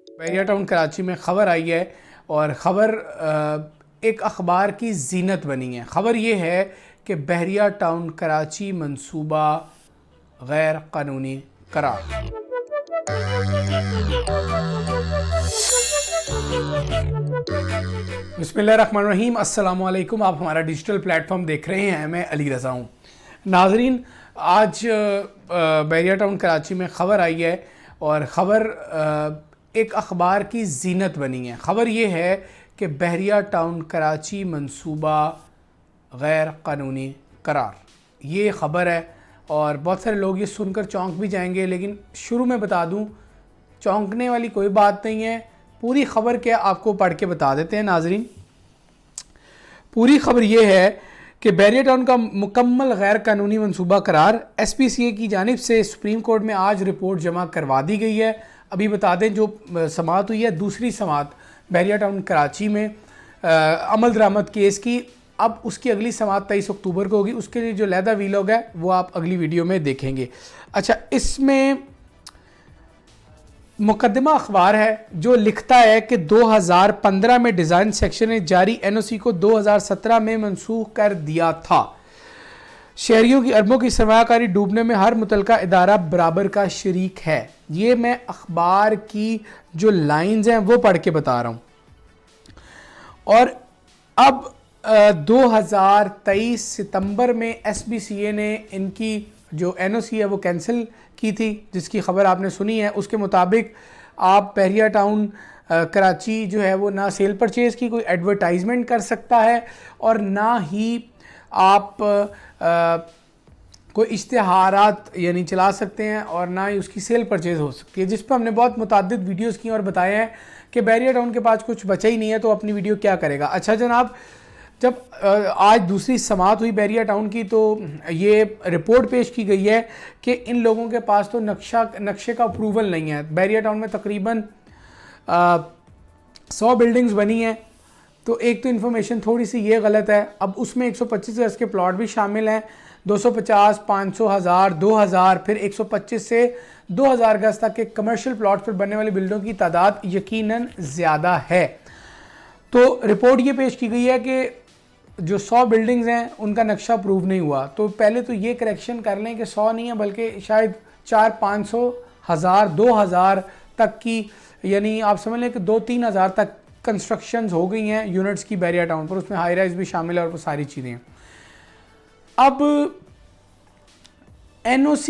बहरिया town Karachi में ख़बर आई है और ख़बर एक अखबार की जीनत बनी है। ख़बर ये है कि बहरिया टाउन कराची मंसूबा गैर कानूनी करार। बिस्मिल्लाहिर्रहमानिर्रहीम, अस्सलाम वालेकुम। आप हमारा डिजिटल प्लेटफॉर्म देख रहे हैं, मैं अली रज़ा हूँ। नाजरीन, आज बहरिया टाउन कराची में ख़बर आई है और ख़बर एक अखबार की जीनत बनी है। ख़बर ये है कि बहरिया टाउन कराची मंसूबा गैर कानूनी करार, ये ख़बर है और बहुत सारे लोग ये सुनकर चौंक भी जाएंगे। लेकिन शुरू में बता दूं, चौंकने वाली कोई बात नहीं है। पूरी ख़बर क्या आपको पढ़ के बता देते हैं नाजरीन। पूरी ख़बर ये है कि बहरिया टाउन का मुकम्मल गैर कानूनी मंसूबा करार SPCA की जानिब से सुप्रीम कोर्ट में आज रिपोर्ट जमा करवा दी गई है। अभी बता दें, जो समाअत हुई है, दूसरी समाअत बहरिया टाउन कराची में अमल दरामद केस की, अब उसकी अगली समाअत 23 अक्टूबर को होगी। उसके लिए जो लहदा वीलॉग है वो आप अगली वीडियो में देखेंगे। अच्छा, इसमें मुकदमा अखबार है जो लिखता है कि 2015 में डिज़ाइन सेक्शन ने जारी NOC को 2017 में मनसूख कर दिया था। शहरियों की अरबों की सरमायाकारी डूबने में हर मुतलका इदारा बराबर का शरीक है। ये मैं अखबार की जो लाइंस हैं वो पढ़ के बता रहा हूँ। और अब 2023 सितंबर में SPCA ने इनकी जो NOC है वो कैंसिल की थी, जिसकी ख़बर आपने सुनी है। उसके मुताबिक आप बहरिया टाउन कराची जो है वो ना सेल परचेज़ की कोई एडवर्टाइजमेंट कर सकता है और ना ही आप कोई इश्तिहारात यानी चला सकते हैं और ना ही उसकी सेल परचेज़ हो सकती है, जिस पर हमने बहुत मुतअद्दिद वीडियोस की और बताए हैं कि बहरिया टाउन के पास कुछ बचा ही नहीं है तो अपनी वीडियो क्या करेगा। अच्छा जनाब, जब आज दूसरी समाअत हुई बहरिया टाउन की तो ये रिपोर्ट पेश की गई है कि इन लोगों के पास तो नक्शे का अप्रूवल नहीं है। बहरिया टाउन में तकरीबन 100 बिल्डिंग्स बनी हैं, तो एक तो इन्फॉर्मेशन थोड़ी सी ये गलत है। अब उसमें 125 गज के प्लॉट भी शामिल हैं, 250, 500, 1000, 2000, फिर 125 से 2000 गज तक के कमर्शियल प्लॉट पर बनने वाली बिल्डिंगों की तादाद यकीनन ज़्यादा है। तो रिपोर्ट ये पेश की गई है कि जो 100 बिल्डिंग्स हैं उनका नक्शा अप्रूव नहीं हुआ। तो पहले तो ये करेक्शन कर लें कि 100 नहीं है बल्कि शायद 400, 500, 1000, 2000 तक की, यानी आप समझ लें कि 2-3 हज़ार तक कंस्ट्रक्शंस हो गई हैं यूनिट्स की बहरिया टाउन पर। उसमें हाई राइज भी शामिल है और वो सारी चीज़ें हैं। अब NOC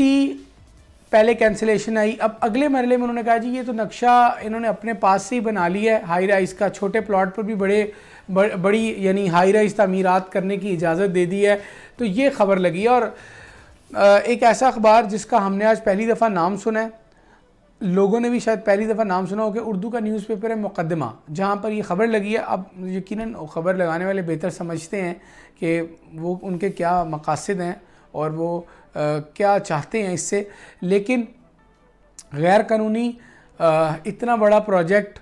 पहले कैंसिलेशन आई, अब अगले मरले में उन्होंने कहा जी ये तो नक्शा इन्होंने अपने पास से ही बना लिया है। हाई राइज का छोटे प्लॉट पर भी बड़ी यानी हाई राइज तामीरात करने की इजाज़त दे दी है। तो ये ख़बर लगी है और एक ऐसा अखबार जिसका हमने आज पहली दफ़ा नाम सुना है, लोगों ने भी शायद पहली दफ़ा नाम सुना हो, कि उर्दू का न्यूज़पेपर है मुकदमा, जहाँ पर ये ख़बर लगी है। अब यकीनन ख़बर लगाने वाले बेहतर समझते हैं कि वो उनके क्या मकासद हैं और वो क्या चाहते हैं इससे। लेकिन गैर कानूनी इतना बड़ा प्रोजेक्ट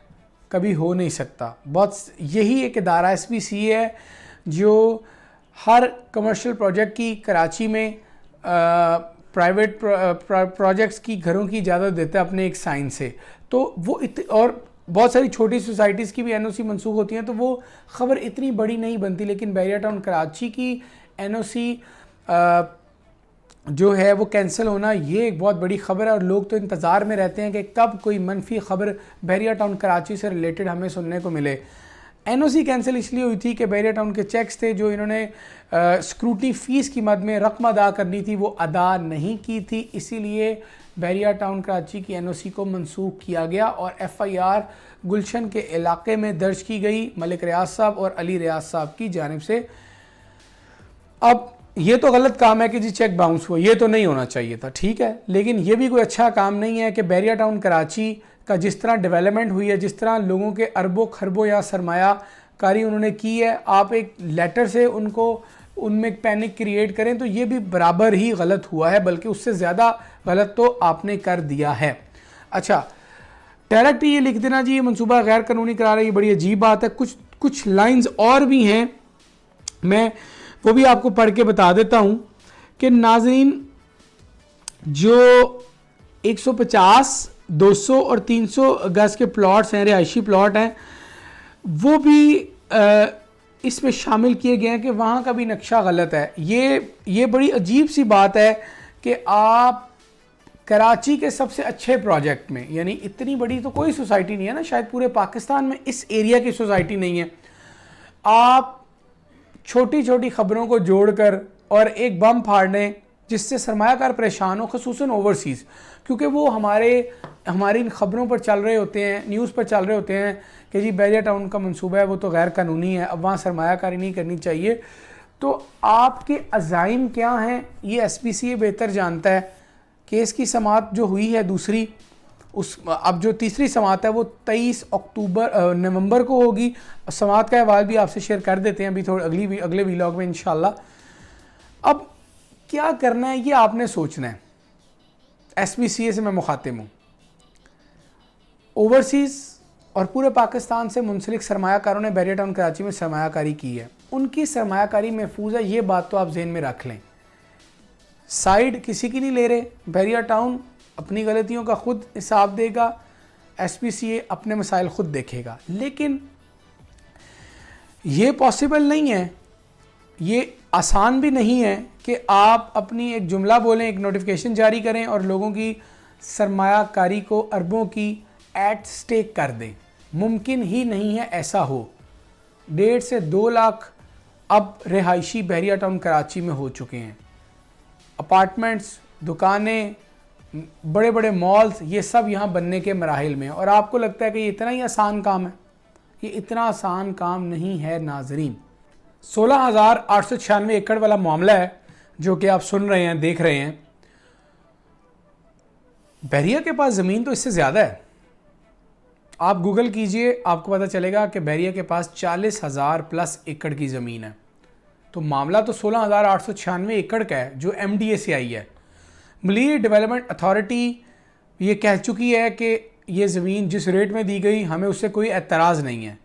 कभी हो नहीं सकता। बहुत यही एक इदारा SPCA है जो हर कमर्शियल प्रोजेक्ट की कराची में प्राइवेट प्रोजेक्ट्स की घरों की इजाज़त देता है अपने एक साइन से। तो वो और बहुत सारी छोटी सोसाइटीज़ की भी NOC मनसूख होती हैं, तो वो ख़बर इतनी बड़ी नहीं बनती। लेकिन बहरिया टाउन कराची की NOC जो है वो कैंसिल होना, ये एक बहुत बड़ी ख़बर है और लोग तो इंतज़ार में रहते हैं कि कब कोई मनफी ख़बर बहरिया टाउन कराची से रिलेटेड हमें सुनने को मिले। NOC कैंसिल इसलिए हुई थी कि बहरिया टाउन के चेक्स थे जो इन्होंने स्क्रूटनी फ़ीस की मद में रकम अदा करनी थी, वो अदा नहीं की थी। इसीलिए बहरिया टाउन कराची की NOC को मनसूख किया गया और FIR गुलशन के इलाके में दर्ज की गई मलिक रियाज साहब और अली रियाज साहब की जानिब से। अब ये तो गलत काम है कि जी चेक बाउंस हुआ, ये तो नहीं होना चाहिए था, ठीक है, लेकिन ये भी कोई अच्छा काम नहीं है कि बहरिया टाउन कराची का जिस तरह डेवलपमेंट हुई है, जिस तरह लोगों के अरबों खरबों या सरमायाकारी उन्होंने की है, आप एक लेटर से उनको उनमें पैनिक क्रिएट करें तो ये भी बराबर ही गलत हुआ है, बल्कि उससे ज़्यादा गलत तो आपने कर दिया है। अच्छा, डायरेक्ट ये लिख देना जी ये मनसूबा गैर कानूनी करार है, ये बड़ी अजीब बात है। कुछ लाइंस और भी हैं, मैं वो भी आपको पढ़ के बता देता हूँ कि नाज़रीन, जो 150, 200 और 300 गज के प्लॉट्स हैं, रिहायशी प्लॉट हैं, वो भी इसमें शामिल किए गए हैं कि वहाँ का भी नक्शा गलत है। ये बड़ी अजीब सी बात है कि आप कराची के सबसे अच्छे प्रोजेक्ट में, यानी इतनी बड़ी तो कोई सोसाइटी नहीं है ना, शायद पूरे पाकिस्तान में इस एरिया की सोसाइटी नहीं है, आप छोटी छोटी ख़बरों को जोड़कर और एक बम फाड़ने जिससे सरमायाकार परेशान हो, ख़ुसूसन ओवरसीज़, क्योंकि वो हमारी इन ख़बरों पर चल रहे होते हैं, न्यूज़ पर चल रहे होते हैं कि जी बैरिया टाउन का मंसूबा है वो तो गैर कानूनी है, अब वहाँ सरमायाकारी नहीं करनी चाहिए। तो आपके अज़ाइम क्या हैं ये SPCA बेहतर जानता है। केस की समाअत जो हुई है दूसरी, अब जो तीसरी समाअत है वो 23 नवंबर को होगी। समाअत का अहवाल भी आपसे शेयर कर देते हैं अभी थोड़ी अगले व्लॉग में इंशाल्लाह। अब क्या करना है ये आपने सोचना है। SPCA से मैं मुखातिब हूँ। ओवरसीज़ और पूरे पाकिस्तान से मुंसलिक सरमायाकारों ने बैरिया टाउन कराची में सरमायाकारी की है, उनकी सरमायाकारी महफूज है, ये बात तो आप जहन में रख लें। साइड किसी की नहीं ले रहे, बैरिया टाउन अपनी गलतियों का खुद हिसाब देगा, SPCA अपने मसाइल खुद देखेगा। लेकिन ये पॉसिबल नहीं है, ये आसान भी नहीं है कि आप अपनी एक जुमला बोलें, एक नोटिफिकेशन जारी करें और लोगों की सरमायाकारी को अरबों की एट स्टेक कर दें। मुमकिन ही नहीं है ऐसा हो। 1.5 से 2 लाख अब रिहायशी बैरिया टाउन कराची में हो चुके हैं। अपार्टमेंट्स, दुकानें, बड़े बड़े मॉल्स, ये सब यहाँ बनने के मराहिल में। और आपको लगता है कि ये इतना ही आसान काम है? ये इतना आसान काम नहीं है नाजरीन। 16,896 एकड़ वाला मामला है जो कि आप सुन रहे हैं, देख रहे हैं। बैरिया के पास ज़मीन तो इससे ज़्यादा है। आप गूगल कीजिए, आपको पता चलेगा कि बैरिया के पास 40,000 प्लस एकड़ की ज़मीन है। तो मामला तो 16,896 एकड़ का है जो MDA से आई है। मलीर डेवलपमेंट अथॉरिटी ये कह चुकी है कि ये ज़मीन जिस रेट में दी गई हमें उससे कोई एतराज़ नहीं है।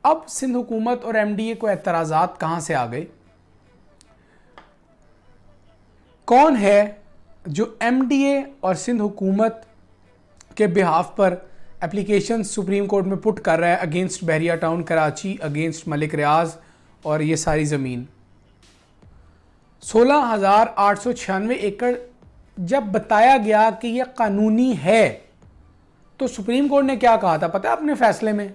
अब सिंध हुकूमत और MDA को एतराज़ात कहाँ से आ गए? कौन है जो MDA और सिंध हुकूमत के बिहाफ पर एप्लीकेशन सुप्रीम कोर्ट में पुट कर रहा है against Bahria town Karachi, against Malik Riaz और ये सारी ज़मीन? 16,896 एकड़ जब बताया गया कि यह कानूनी है तो सुप्रीम कोर्ट ने क्या कहा था पता है अपने फैसले में?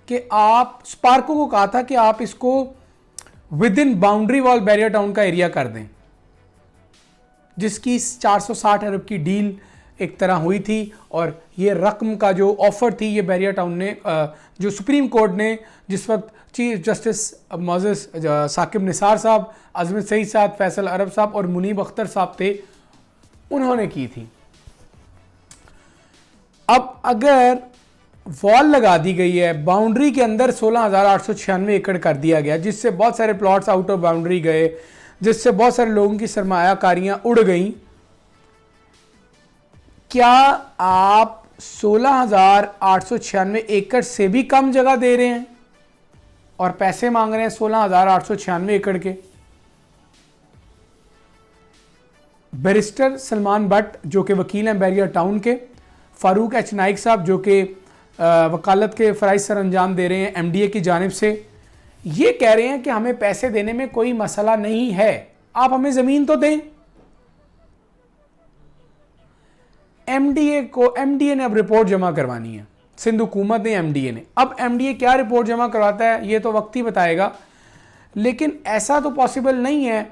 कि आप स्पार्को को कहा था कि आप इसको within boundary wall Bairia town का एरिया कर दें, जिसकी 460 अरब की डील एक तरह हुई थी। और ये रकम का जो ऑफ़र थी ये बैरिया टाउन ने, जो सुप्रीम कोर्ट ने जिस वक्त चीफ जस्टिस मोजेस साकिब निसार साहब, अजमत सईद साहब, फैसल अरब साहब और मुनीब अख्तर साहब थे, उन्होंने की थी। अब अगर वॉल लगा दी गई है, बाउंड्री के अंदर 16,896 एकड़ कर दिया गया, जिससे बहुत सारे प्लॉट्स आउट ऑफ बाउंड्री गए, जिससे बहुत सारे लोगों की सरमायाकारियां उड़ गईं, क्या आप 16,896 एकड़ से भी कम जगह दे रहे हैं और पैसे मांग रहे हैं 16,896 एकड़ के? बैरिस्टर सलमान भट्ट जो कि वकील हैं बैरिया टाउन के, फारूक एच नाइक साहब जो कि वकालत के फ़राइज़ सर अंजाम दे रहे हैं MDA की जानिब से, ये कह रहे हैं कि हमें पैसे देने में कोई मसला नहीं है, आप हमें ज़मीन तो दें। MDA ने अब रिपोर्ट जमा करवानी है, सिंध हुकूमत ने, MDA ने। अब MDA क्या रिपोर्ट जमा करवाता है ये तो वक्त ही बताएगा, लेकिन ऐसा तो पॉसिबल नहीं है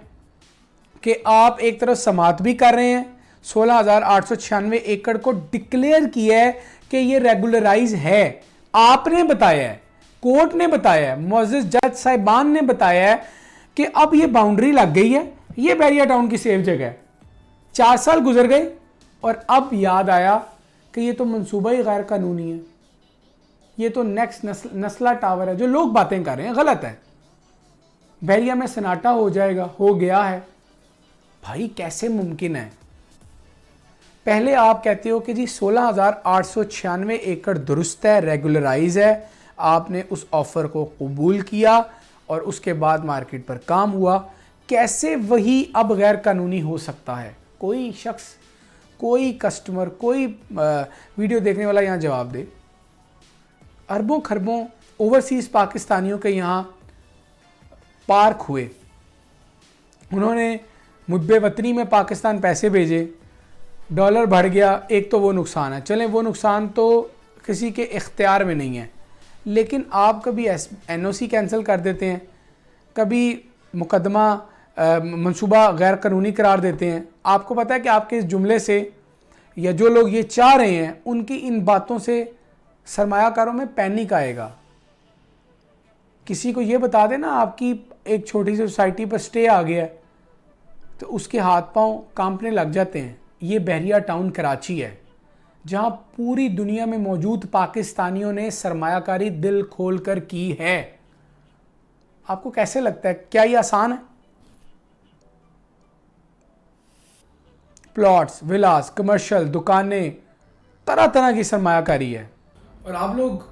कि आप एक तरफ समात भी कर रहे हैं, 16,896 एकड़ को डिक्लेयर किया है कि ये रेगुलराइज है, आपने बताया है, कोर्ट ने बताया है, मुअज़्ज़िज़ जज साहिबान ने बताया है कि अब ये बाउंड्री लग गई है, ये बैरिया टाउन की सेफ जगह है। 4 साल गुजर गए और अब याद आया कि ये तो मंसूबा ही गैर कानूनी है, ये तो नेक्स्ट नस्ला टावर है। जो लोग बातें कर रहे हैं गलत है, बैरिया में सन्नाटा हो जाएगा, हो गया है। भाई कैसे मुमकिन है? पहले आप कहते हो कि जी 16,896 एकड़ दुरुस्त है, रेगुलराइज है, आपने उस ऑफ़र को कबूल किया और उसके बाद मार्केट पर काम हुआ। कैसे वही अब गैर कानूनी हो सकता है? कोई शख्स कोई कस्टमर, कोई वीडियो देखने वाला यहाँ जवाब दे। अरबों खरबों ओवरसीज़ पाकिस्तानियों के यहाँ पार्क हुए, उन्होंने मुद्दे वतनी में पाकिस्तान पैसे भेजे, डॉलर बढ़ गया, एक तो वो नुकसान है। चलें वो नुकसान तो किसी के इख्तियार में नहीं है, लेकिन आप कभी NOC कैंसिल कर देते हैं, कभी मुकदमा मंसूबा गैर कानूनी करार देते हैं। आपको पता है कि आपके इस जुमले से या जो लोग ये चाह रहे हैं उनकी इन बातों से सरमायाकारों में पैनिक आएगा। किसी को ये बता देना आपकी एक छोटी सी सोसाइटी पर स्टे आ गया है तो उसके हाथ पांव कांपने लग जाते हैं। ये बहरिया टाउन कराची है जहां पूरी दुनिया में मौजूद पाकिस्तानियों ने सरमायाकारी दिल खोल कर की है। आपको कैसे लगता है, क्या ये आसान है? प्लॉट्स, विलास, कमर्शियल, दुकानें, तरह तरह की सरमायाकारी है। और आप लोग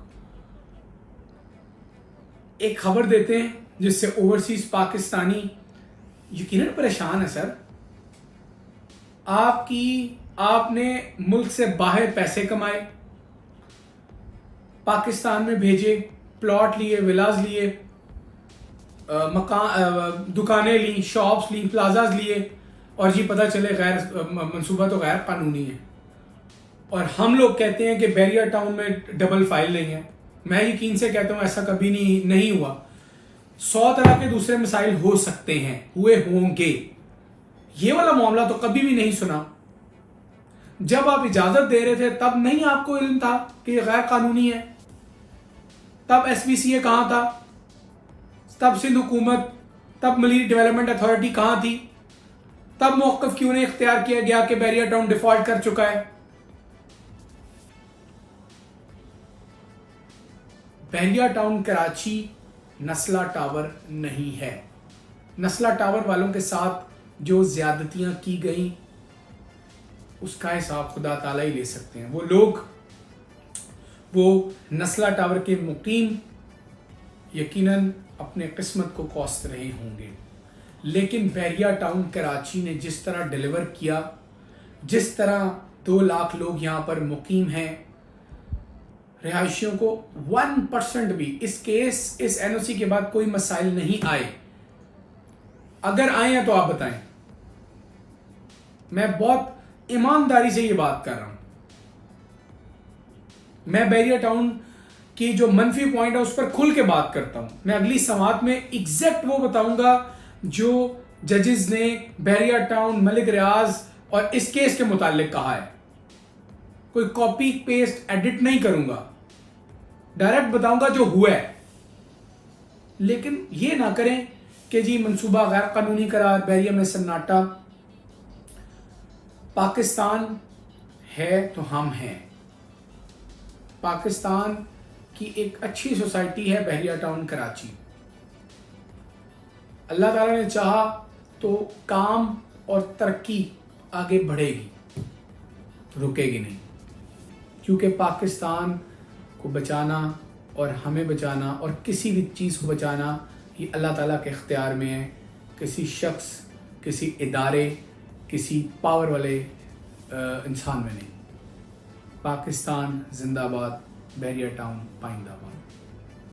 एक खबर देते हैं जिससे ओवरसीज पाकिस्तानी यकीनन परेशान है। सर, आपने मुल्क से बाहर पैसे कमाए, पाकिस्तान में भेजे, प्लॉट लिए, विलास लिए, मकान, दुकानें ली, शॉप्स ली, प्लाजाज लिए, और जी पता चले गैर मंसूबा तो गैर कानूनी है। और हम लोग कहते हैं कि बहरिया टाउन में डबल फाइल नहीं है। मैं यकीन से कहता हूं ऐसा कभी नहीं हुआ। 100 तरह के दूसरे मसाइल हो सकते हैं, हुए होंगे, ये वाला मामला तो कभी भी नहीं सुना। जब आप इजाजत दे रहे थे तब नहीं आपको इल्म था कि ये गैर कानूनी है? तब SPCA कहां था? तब सिंध हुकूमत, तब मलीर डेवलपमेंट अथॉरिटी कहां थी? तब मौक़िफ़ क्यों नहीं इख्तियार किया गया कि बहरिया टाउन डिफॉल्ट कर चुका है? बहरिया टाउन कराची नस्ला टावर नहीं है। नस्ला टावर वालों के साथ जो ज्यादतियां की गई उसका हिसाब खुदा ताला ही ले सकते हैं। वो लोग, वो नस्ला टावर के मुकीम यकीनन अपने किस्मत को कोसत रहे होंगे, लेकिन बहरिया टाउन कराची ने जिस तरह डिलीवर किया, जिस तरह 2 लाख लोग यहाँ पर मुकीम हैं, रिहायशियों को 1% भी इस NOC के बाद कोई मसाइल नहीं आए। अगर आए हैं तो आप बताएं। मैं बहुत ईमानदारी से ये बात कर रहा हूं। मैं बहरिया टाउन की जो मनफी पॉइंट है उस पर खुल के बात करता हूं। मैं अगली समात में एग्जैक्ट वो बताऊंगा जो जजेस ने बहरिया टाउन, मलिक रियाज और इस केस के मुतालिक कहा है। कोई कॉपी पेस्ट एडिट नहीं करूंगा, डायरेक्ट बताऊंगा जो हुआ है। लेकिन ये ना करें कि जी मंसूबा गैर कानूनी करार, बहरिया में सन्नाटा। पाकिस्तान है तो हम हैं। पाकिस्तान की एक अच्छी सोसाइटी है बहरिया टाउन कराची। अल्लाह ताला ने चाहा तो काम और तरक्की आगे बढ़ेगी, रुकेगी नहीं। क्योंकि पाकिस्तान को बचाना और हमें बचाना और किसी भी चीज़ को बचाना ये अल्लाह ताला के इख्तियार में है, किसी शख्स, किसी इदारे, किसी पावर वाले इंसान में नहीं। पाकिस्तान जिंदाबाद, बहरिया टाउन पाइंदाबाद।